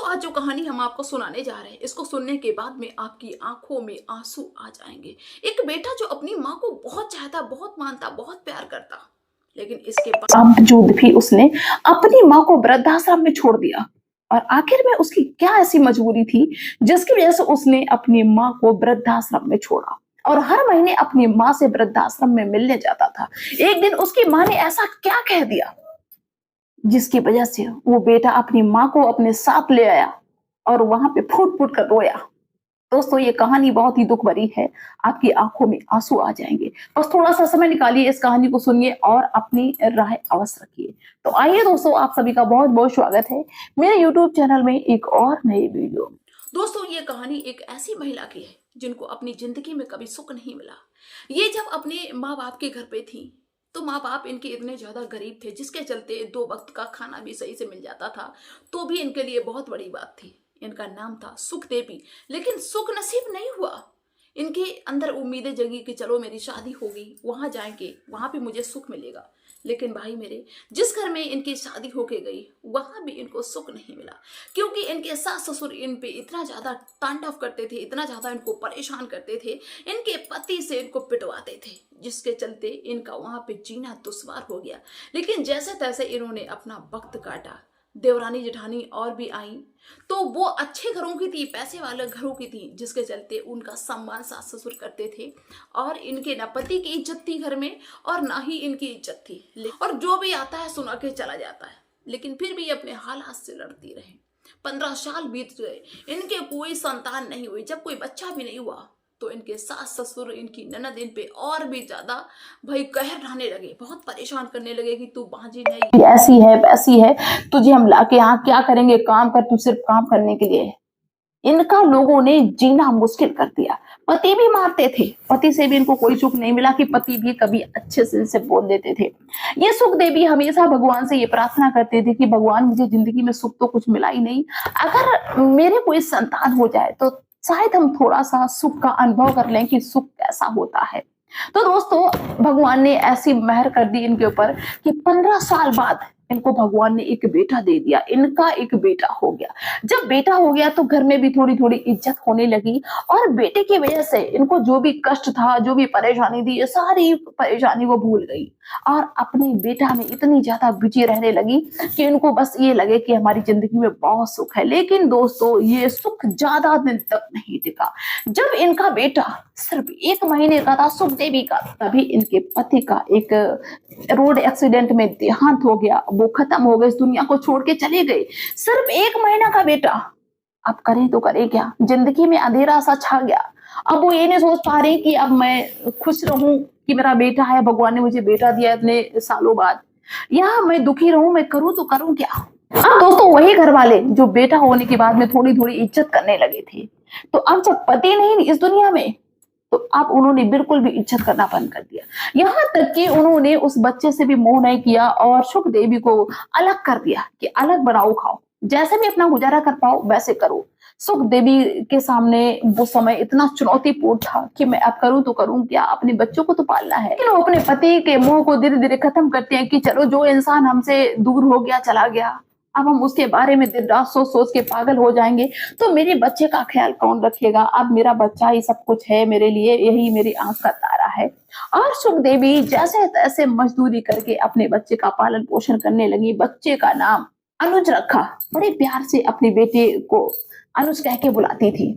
दोस्तों आज जो कहानी हम आपको सुनाने जा रहे हैं, इसको सुनने के बाद में आपकी आंखों में आंसू आ जाएंगे। एक बेटा जो अपनी माँ को बहुत चाहता, बहुत मानता, बहुत प्यार करता, लेकिन इसके बावजूद भी उसने अपनी माँ को वृद्धाश्रम में छोड़ दिया। और आखिर में उसकी क्या ऐसी मजबूरी थी जिसकी वजह से उसने अपनी माँ को वृद्धाश्रम में छोड़ा और हर महीने अपनी माँ से वृद्धाश्रम में मिलने जाता था। एक दिन उसकी माँ ने ऐसा क्या कह दिया जिसकी वजह से वो बेटा अपनी माँ को अपने साथ ले आया और वहां पे फूट फूट कर रोया। दोस्तों ये कहानी बहुत ही दुख भरी है, आपकी आंखों में आंसू आ जाएंगे। बस थोड़ा सा समय निकालिए, इस कहानी को सुनिए और अपनी राय अवश्य रखिए। तो आइए दोस्तों, आप सभी का बहुत बहुत स्वागत है मेरे यूट्यूब चैनल में एक और नई वीडियो में। दोस्तों ये कहानी एक ऐसी महिला की है जिनको अपनी जिंदगी में कभी सुख नहीं मिला। ये जब अपने माँ बाप के घर पे थी तो माँ बाप इनके इतने ज्यादा गरीब थे जिसके चलते 2 वक्त का खाना भी सही से मिल जाता था, तो भी इनके लिए बहुत बड़ी बात थी। इनका नाम था सुख देवी, लेकिन सुख नसीब नहीं हुआ। इनके अंदर उम्मीदें जगी कि चलो मेरी शादी होगी, वहां जाएंगे, वहां भी मुझे सुख मिलेगा। लेकिन भाई मेरे, जिस घर में इनकी शादी होके गई वहां भी इनको सुख नहीं मिला, क्योंकि इनके सास ससुर इन पे इतना ज्यादा तांडव करते थे, इतना ज्यादा इनको परेशान करते थे, इनके पति से इनको पिटवाते थे, जिसके चलते इनका वहां पे जीना दुश्वार हो गया। लेकिन जैसे तैसे इन्होंने अपना वक्त काटा। देवरानी जेठानी और भी आई, तो वो अच्छे घरों की थी, पैसे वाले घरों की थी, जिसके चलते उनका सम्मान सास ससुर करते थे और इनके ना पति की इज्जत थी घर में और ना ही इनकी इज्जत थी। और जो भी आता है सुना के चला जाता है, लेकिन फिर भी अपने हालात से लड़ती रहे। 15 साल बीत गए, इनके कोई संतान नहीं हुई। जब कोई बच्चा भी नहीं हुआ तो इनके सास ससुर, इनकी ननद इन पे और भी ज्यादा भाई कहर ढाने लगे, बहुत परेशान करने लगे कि तू बाजी नहीं, ऐसी है वैसी है, तुझे हम लाके यहाँ क्या करेंगे, काम कर, तू सिर्फ काम करने के लिए है। इनका लोगों ने जीना मुश्किल कर दिया। पति भी मारते थे, पति से भी इनको कोई सुख नहीं मिला कि पति भी कभी अच्छे से बोल देते थे। ये सुख देवी हमेशा भगवान से ये प्रार्थना करते थे कि भगवान मुझे जिंदगी में सुख तो कुछ मिला ही नहीं, अगर मेरे कोई संतान हो जाए तो शायद हम थोड़ा सा सुख का अनुभव कर लें कि सुख कैसा होता है। तो दोस्तों भगवान ने ऐसी मेहर कर दी इनके ऊपर कि 15 साल बाद इनको भगवान ने एक बेटा दे दिया। इनका एक बेटा हो गया। जब बेटा हो गया तो घर में भी थोड़ी थोड़ी इज्जत होने लगी और बेटे की वजह से इनको जो भी कष्ट था, जो भी परेशानी थी, ये सारी परेशानी वो भूल गई और अपने बेटा में इतनी ज्यादा बिजी रहने लगी कि इनको बस ये लगे कि हमारी जिंदगी में बहुत सुख है। लेकिन दोस्तों ये सुख ज्यादा दिन तक नहीं टिका। जब इनका बेटा सिर्फ 1 महीने का था, सुख देवी का, तभी इनके पति का एक रोड एक्सीडेंट में देहांत हो गया। वो खत्म हो गए, इस दुनिया को छोड़ के चले गए। सिर्फ 1 महीना का बेटा, अब करें तो करें क्या, जिंदगी में अंधेरा सा छा गया। अब वो ये नहीं सोच पा रही कि अब मैं खुश रहूं कि मेरा बेटा है, भगवान ने मुझे बेटा दिया इतने सालों बाद, या मैं दुखी रहूं, मैं करूं तो करूं क्या। अब दोस्तों वही घर वाले जो बेटा होने के बाद में थोड़ी थोड़ी इज्जत करने लगे थे, तो अब जब पति नहीं इस दुनिया में तो अब उन्होंने बिल्कुल भी इज्जत करना बंद कर दिया। यहाँ तक कि उन्होंने उस बच्चे से भी मोह नहीं किया और सुख देवी को अलग कर दिया कि अलग बनाओ खाओ, जैसे भी अपना गुजारा कर पाओ वैसे करो। सुख देवी के सामने वो समय इतना चुनौतीपूर्ण था कि मैं अब करूं तो करूं क्या, अपने बच्चों को तो पालना है। लेकिन वो अपने पति के मोह को धीरे धीरे खत्म करते हैं कि चलो जो इंसान हमसे दूर हो गया चला गया, अब हम उसके बारे में दिन रात सोच सोच के पागल हो जाएंगे, तो मेरे बच्चे का ख्याल कौन रखेगा। अब मेरा बच्चा ही सब कुछ है मेरे लिए, यही मेरी आंख का तारा है। और सुख देवी जैसे तैसे मजदूरी करके अपने बच्चे का पालन पोषण करने लगी। बच्चे का नाम अनुज रखा, बड़े प्यार से अपने बेटे को अनुज कह के बुलाती थी।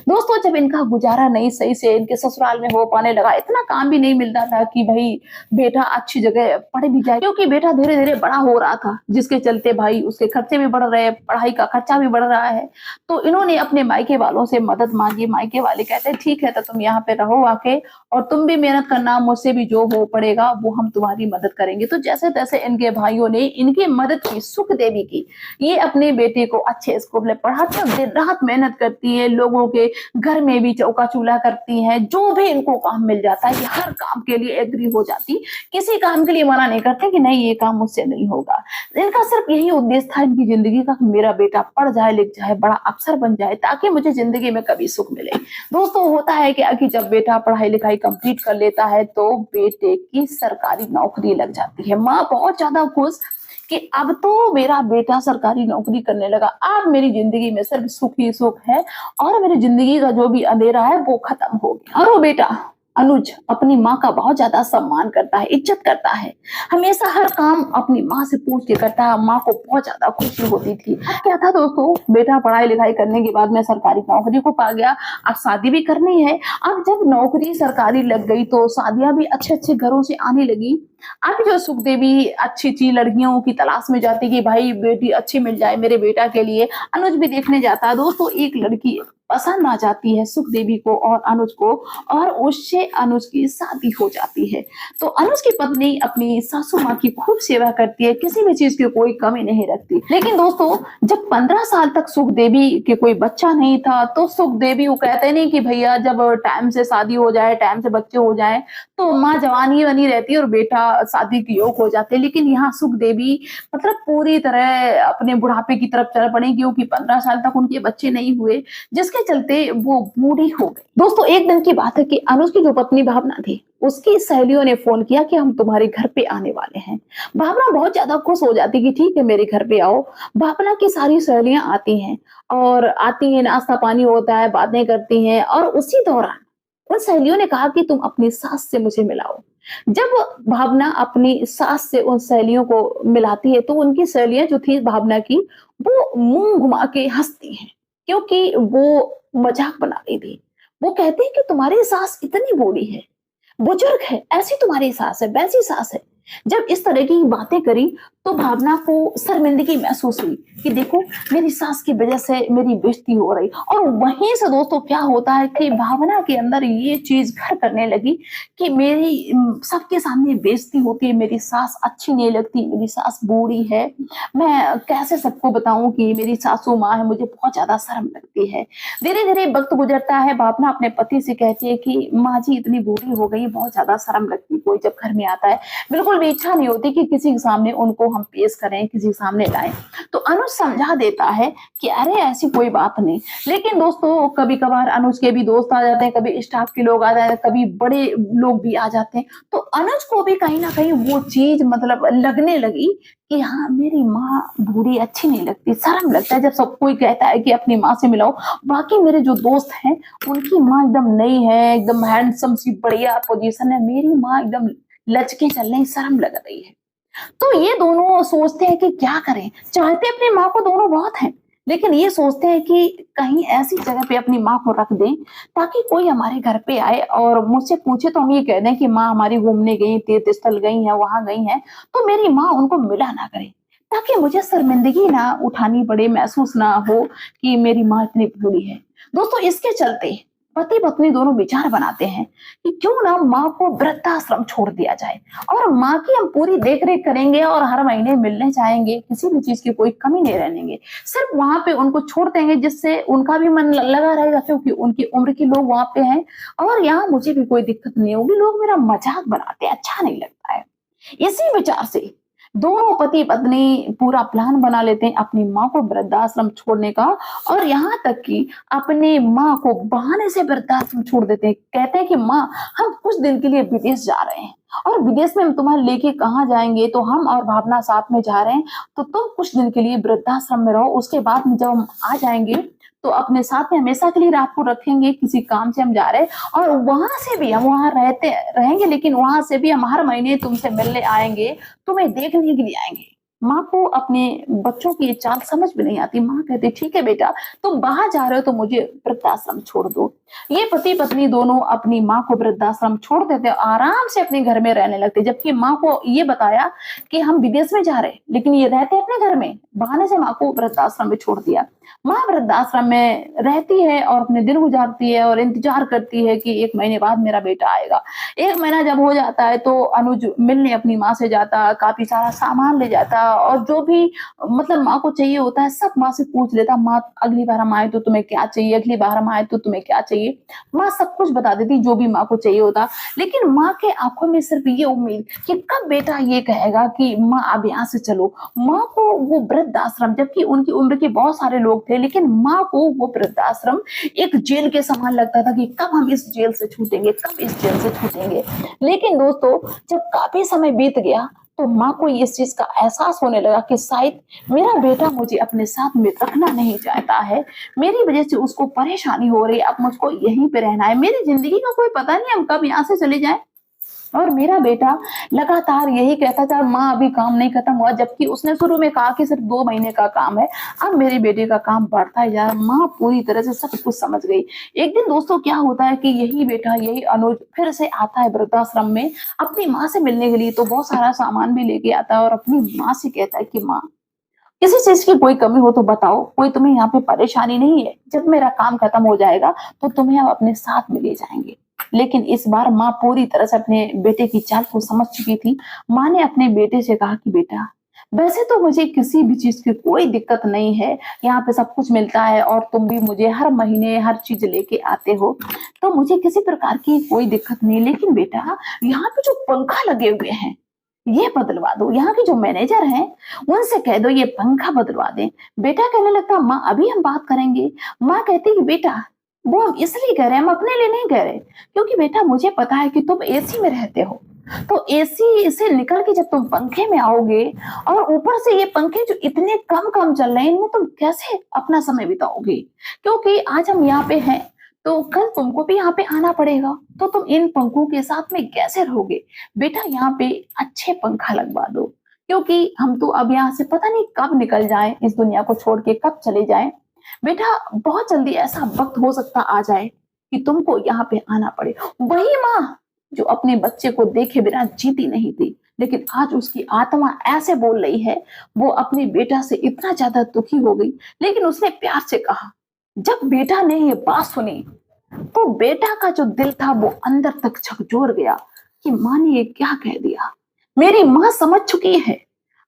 दोस्तों जब इनका गुजारा नहीं सही से इनके ससुराल में हो पाने लगा, इतना काम भी नहीं मिलता था कि भाई बेटा अच्छी जगह पढ़ भी जाए, क्योंकि बेटा धीरे धीरे बड़ा हो रहा था, जिसके चलते भाई उसके खर्चे भी बढ़ रहे हैं, पढ़ाई का खर्चा भी बढ़ रहा है। तो इन्होंने अपने मायके वालों से मदद मांगी। मायके वाले कहते ठीक है तो तुम यहाँ पे रहो आके, और तुम भी मेहनत करना, मुझसे भी जो हो पड़ेगा वो हम तुम्हारी मदद करेंगे। तो जैसे तैसे इनके भाइयों ने इनकी मदद की, सुख देवी की। ये अपने बेटे को अच्छे स्कूल में पढ़ाते हैं, दिन रात मेहनत करती है, लोगों के घर में भी चौका चूल्हा करती हैं, जो भी इनको काम मिल जाता है, ये हर काम के लिए एग्री हो जाती, किसी काम के लिए मना नहीं करते कि नहीं ये काम मुझसे नहीं होगा। इनका सिर्फ यही उद्देश्य था इनकी जिंदगी का, मेरा बेटा पढ़ जाए, लिख जाए, बड़ा अफसर बन जाए, ताकि मुझे जिंदगी में कभी सुख मिले। दोस्तों होता है क्या कि जब बेटा पढ़ाई लिखाई कंप्लीट कर लेता है तो बेटे की सरकारी नौकरी लग जाती है। माँ बहुत ज्यादा खुश कि अब तो मेरा बेटा सरकारी नौकरी करने लगा, अब मेरी जिंदगी में सिर्फ सुख ही सुख है और मेरी जिंदगी का जो भी अंधेरा है वो खत्म हो गया। और वो बेटा अनुज अपनी माँ का बहुत ज्यादा सम्मान करता है, इज्जत करता है, हमेशा हर काम अपनी माँ से पूछ के करता है। माँ को बहुत ज्यादा खुशी होती थी। अब क्या था दोस्तों, बेटा पढ़ाई लिखाई करने के बाद में सरकारी नौकरी को पा गया, अब शादी भी करनी है। अब जब नौकरी सरकारी लग गई तो शादियां भी अच्छे अच्छे घरों से आने लगी। अब जो सुख देवी अच्छी अच्छी लड़कियों की तलाश में जाती कि भाई बेटी अच्छी मिल जाए मेरे बेटा के लिए, अनुज भी देखने जाता है। दोस्तों एक लड़की पसंद आ जाती है सुख देवी को और अनुज को, और उससे अनुज की शादी हो जाती है। तो अनुज की पत्नी अपनी सासू माँ की खूब सेवा करती है, किसी भी चीज की कोई कमी नहीं रखती। लेकिन दोस्तों जब 15 साल तक सुख देवी के कोई बच्चा नहीं था तो सुख देवी वो कहते नहीं कि भैया जब टाइम से शादी हो जाए, टाइम से बच्चे हो जाए तो माँ जवान ही बनी रहती है और बेटा शादी के योग हो जाते। लेकिन यहाँ सुख देवी मतलब पूरी तरह अपने बुढ़ापे की तरफ चल पड़ी, क्योंकि 15 साल तक उनके बच्चे नहीं हुए, जिसके चलते वो बूढ़ी हो गई। दोस्तों एक दिन की बात है कि अनुज की जो पत्नी भावना थी उसकी सहेलियों ने फोन किया कि हम तुम्हारे घर पे आने वाले हैं। भावना बहुत ज्यादा खुश हो जाती कि ठीक है मेरे घर पे आओ। भावना की सारी सहेलियां आती हैं और आती हैं, नाश्ता पानी होता है, बातें करती हैं। और उसी दौरान उन सहेलियों ने कहा कि तुम अपनी सास से मुझे मिलाओ। जब भावना अपनी सास से उन सहेलियों को मिलाती है तो उनकी सहेलियां जो थी भावना की, वो मुंह घुमा के हंसती हैं, क्योंकि वो मजाक बना रही थी। वो कहती है कि तुम्हारी सास इतनी बूढ़ी है, बुजुर्ग है, ऐसी तुम्हारी सास है, वैसी सास है। जब इस तरह की बातें करी तो भावना को शर्मिंदगी महसूस हुई कि देखो मेरी सास की वजह से मेरी बेइज्जती हो रही। और वहीं से दोस्तों क्या होता है कि भावना के अंदर ये चीज घर करने लगी कि मेरी सबके सामने बेइज्जती होती है, मेरी सास अच्छी नहीं लगती, मेरी सास बूढ़ी है, मैं कैसे सबको बताऊं कि मेरी सासू माँ है, मुझे बहुत ज्यादा शर्म लगती है। धीरे धीरे वक्त गुजरता है, भावना अपने पति से कहती है कि माँ जी इतनी बूढ़ी हो गई, बहुत ज्यादा शर्म लगती है, कोई जब घर में आता है बिल्कुल भी इच्छा नहीं होती कि किसी के सामने उनको हम पेश करें, किसी के सामने लाएं। तो अनुज समझा देता है कि अरे ऐसी कोई बात नहीं। लेकिन दोस्तों कभी कभार अनुज के भी दोस्त आ जाते हैं, कभी स्टाफ के लोग आ जाते हैं, कभी बड़े लोग भी आ जाते हैं। तो अनुज को भी कहीं ना कहीं वो चीज मतलब लगने लगी कि हाँ मेरी माँ बूढ़ी अच्छी नहीं लगती, शर्म लगता है जब सब कोई कहता है कि अपनी माँ से मिलाओ। बाकी मेरे जो दोस्त हैं उनकी माँ एकदम नई है, एकदम हैंडसम सी बढ़िया पोजीशन है, मेरी माँ एकदम लचके चलने शर्म लग रही है। तो ये दोनों सोचते हैं कि क्या करें, चाहते अपनी माँ को दोनों बहुत हैं, लेकिन ये सोचते हैं कि कहीं ऐसी जगह पे अपनी माँ को रख दें ताकि कोई हमारे घर पे आए और मुझसे पूछे तो हम ये कह दें कि माँ हमारी घूमने गई, तीर्थ स्थल गई है, वहां गई है, तो मेरी माँ उनको मिला ना करे, ताकि मुझे शर्मिंदगी ना उठानी पड़े, महसूस ना हो कि मेरी माँ इतनी बूढ़ी है। दोस्तों इसके चलते पति पत्नी दोनों विचार बनाते हैं कि क्यों ना माँ को वृद्धाश्रम छोड़ दिया जाए और माँ की हम पूरी देख रेख करेंगे और हर महीने मिलने जाएंगे, किसी भी चीज की कोई कमी नहीं रहने देंगे, सिर्फ वहां पे उनको छोड़ देंगे जिससे उनका भी मन लगा रहेगा, क्योंकि उनकी उम्र के लोग वहां पे हैं और यहाँ मुझे भी कोई दिक्कत नहीं होगी, लोग मेरा मजाक बनाते हैं, अच्छा नहीं लगता है। इसी विचार से दोनों पति पत्नी पूरा प्लान बना लेते हैं अपनी माँ को वृद्धाश्रम छोड़ने का, और यहाँ तक कि अपनी माँ को बहाने से वृद्धाश्रम छोड़ देते हैं। कहते हैं कि माँ हम कुछ दिन के लिए विदेश जा रहे हैं और विदेश में हम तुम्हारे लेके कहाँ जाएंगे, तो हम और भावना साथ में जा रहे हैं, तो तुम कुछ दिन के लिए वृद्धाश्रम में रहो, उसके बाद में जब हम आ जाएंगे तो अपने साथ में हमेशा के लिए आपको रखेंगे, किसी काम से हम जा रहे हैं और वहां से भी हम वहां रहते रहेंगे, लेकिन वहां से भी हम हर महीने तुमसे मिलने आएंगे, तुम्हें देखने के लिए आएंगे। माँ को अपने बच्चों की ये चाल समझ भी नहीं आती। माँ कहती ठीक है बेटा तुम बाहर जा रहे हो तो मुझे वृद्धाश्रम छोड़ दो। ये पति पत्नी दोनों अपनी माँ को वृद्धाश्रम छोड़ देते, आराम से अपने घर में रहने लगते, जबकि माँ को ये बताया कि हम विदेश में जा रहे हैं, लेकिन ये रहते अपने घर में, बहाने से माँ को वृद्धाश्रम में छोड़ दिया। माँ वृद्धाश्रम में रहती है और अपने दिन गुजारती है और इंतजार करती है कि एक महीने बाद मेरा बेटा आएगा। एक महीना जब हो जाता है तो अनुज मिलने अपनी माँ से जाता, काफी सारा सामान ले जाता और जो भी मतलब माँ को चाहिए होता है सब माँ से पूछ लेता। माँ अगली बार हम आए तो तुम्हें क्या चाहिए, अगली बार हम आए तो तुम्हें क्या चाहिए, माँ सब कुछ बता देती जो भी माँ को चाहिए होता। लेकिन माँ के आंखों में सिर्फ ये उम्मीद कि कब बेटा ये कहेगा कि माँ अब यहाँ से चलो। माँ को वो वृद्धाश्रम, जबकि उनकी उम्र के बहुत सारे लोग थे, लेकिन माँ को वो वृद्धाश्रम एक जेल के समान लगता था कि कब हम इस जेल से छूटेंगे, कब इस जेल से छूटेंगे। लेकिन दोस्तों जब काफी समय बीत गया तो माँ को इस चीज का एहसास होने लगा कि शायद मेरा बेटा मुझे अपने साथ में रखना नहीं चाहता है, मेरी वजह से उसको परेशानी हो रही है, अब मुझको यहीं पे रहना है, मेरी जिंदगी का कोई पता नहीं हम कब यहाँ से चले जाएं। और मेरा बेटा लगातार यही कहता था, माँ अभी काम नहीं खत्म हुआ, जबकि उसने शुरू में कहा कि सिर्फ 2 महीने का काम है। अब मेरे बेटे का काम बढ़ता ही जा रहा है। माँ पूरी तरह से सब कुछ समझ गई। एक दिन दोस्तों क्या होता है कि यही बेटा, यही अनुज फिर से आता है वृद्धाश्रम में अपनी माँ से मिलने के लिए। तो बहुत सारा सामान भी लेके आता है और अपनी माँ से कहता है कि माँ, किसी चीज की कोई कमी हो तो बताओ, कोई तुम्हें यहाँ पे परेशानी नहीं है, जब मेरा काम खत्म हो जाएगा तो तुम्हें हम अपने साथ में ले जाएंगे। लेकिन इस बार माँ पूरी तरह से अपने बेटे की चाल को समझ चुकी थी। माँ ने अपने बेटे से कहा कि बेटा, वैसे तो मुझे किसी भी चीज की कोई दिक्कत नहीं है, यहाँ पे सब कुछ मिलता है और तुम भी मुझे हर महीने हर चीज लेके आते हो, तो मुझे किसी प्रकार की कोई दिक्कत नहीं। लेकिन बेटा, यहाँ पे जो पंखा लगे हुए हैं ये बदलवा दो, यहाँ के जो मैनेजर हैं उनसे कह दो ये पंखा बदलवा दें। बेटा कहने लगता, माँ अभी हम बात करेंगे। माँ कहती कि बेटा, वो हम इसलिए कह रहे हैं, हम अपने लिए नहीं कह रहे, क्योंकि बेटा मुझे पता है कि तुम एसी में रहते हो, तो एसी से निकल के जब तुम पंखे में आओगे और ऊपर से ये पंखे जो इतने कम कम चल रहे हैं, इनमें तुम कैसे अपना समय बिताओगे? क्योंकि आज हम यहाँ पे हैं तो कल तुमको भी यहाँ पे आना पड़ेगा, तो तुम इन पंखों के साथ में कैसे रहोगे? बेटा यहाँ पे अच्छे पंखा लगवा दो, क्योंकि हम तो अब यहाँ से पता नहीं कब निकल जाएं, इस दुनिया को छोड़ के कब चले जाएं। बेटा बहुत जल्दी ऐसा वक्त हो सकता आ जाए कि तुमको यहाँ पे आना पड़े। वही माँ जो अपने बच्चे को देखे बिना जीती नहीं थी, लेकिन आज उसकी आत्मा ऐसे बोल रही है, वो अपने बेटा से इतना ज्यादा दुखी हो गई। लेकिन उसने प्यार से कहा। जब बेटा ने ये बात सुनी तो बेटा का जो दिल था वो अंदर तक झकझोर गया कि माँ ने ये क्या कह दिया। मेरी माँ समझ चुकी है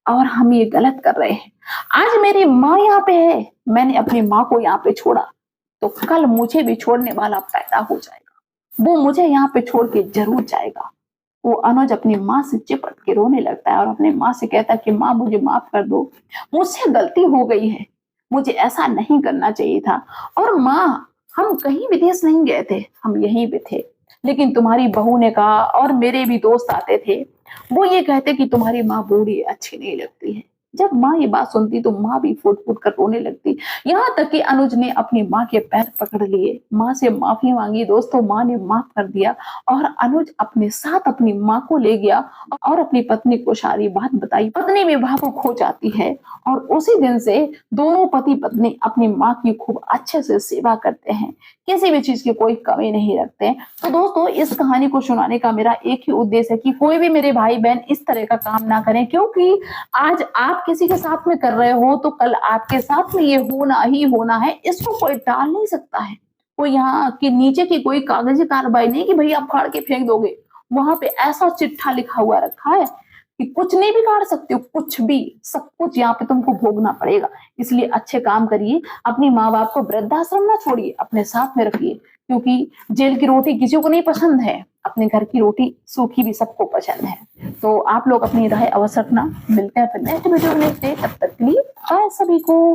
और हम ये गलत कर रहे हैं। आज मेरी माँ यहाँ पे है, मैंने अपनी माँ को यहाँ पे छोड़ा, तो कल मुझे भी छोड़ने वाला पैदा हो जाएगा, वो मुझे यहाँ पे छोड़ के जरूर जाएगा। वो अनुज अपनी माँ से चिपट के रोने लगता है और अपनी माँ से कहता है कि माँ मुझे माफ कर दो, मुझसे गलती हो गई है, मुझे ऐसा नहीं करना चाहिए था। और माँ, हम कहीं विदेश नहीं गए थे, हम यहीं पे थे, लेकिन तुम्हारी बहू ने कहा और मेरे भी दोस्त आते थे, वो ये कहते कि तुम्हारी माँ बूढ़ी अच्छी नहीं लगती है। जब माँ ये बात सुनती तो माँ भी फूट फूट कर रोने लगती। यहाँ तक कि अनुज ने अपनी माँ के पैर पकड़ लिए, माँ से माफी मांगी। दोस्तों माँ ने माफ कर दिया और अनुज अपने साथ अपनी माँ को ले गया और अपनी पत्नी को सारी बात बताई। पत्नी भी भावुक हो जाती है और उसी दिन से दोनों पति पत्नी अपनी माँ की खूब अच्छे से सेवा करते हैं, किसी भी चीज की कोई कमी नहीं रखते हैं। तो दोस्तों इस कहानी को सुनाने का मेरा एक ही उद्देश्य है कि कोई भी मेरे भाई बहन इस तरह का काम ना करें, क्योंकि आज आप किसी के साथ में कर रहे हो तो कल आपके साथ में ये होना ही होना है, इसको कोई टाल नहीं सकता है। कोई यहाँ के नीचे की कोई कागजी कार्रवाई नहीं कि भैया आप फाड़ के फेंक दोगे, वहां पे ऐसा चिट्ठा लिखा हुआ रखा है कि कुछ नहीं बिगाड़ सकते हो, कुछ भी, सब कुछ यहाँ पे तुमको भोगना पड़ेगा। इसलिए अच्छे काम करिए, अपनी माँ बाप को वृद्धाश्रम ना छोड़िए, अपने साथ में रखिए, क्योंकि जेल की रोटी किसी को नहीं पसंद है, अपने घर की रोटी सूखी भी सबको पसंद है। तो आप लोग अपनी राय अवश्य रखना। मिलते हैं फिर नेक्स्ट वीडियो में, तब तक के लिए बाय सभी को।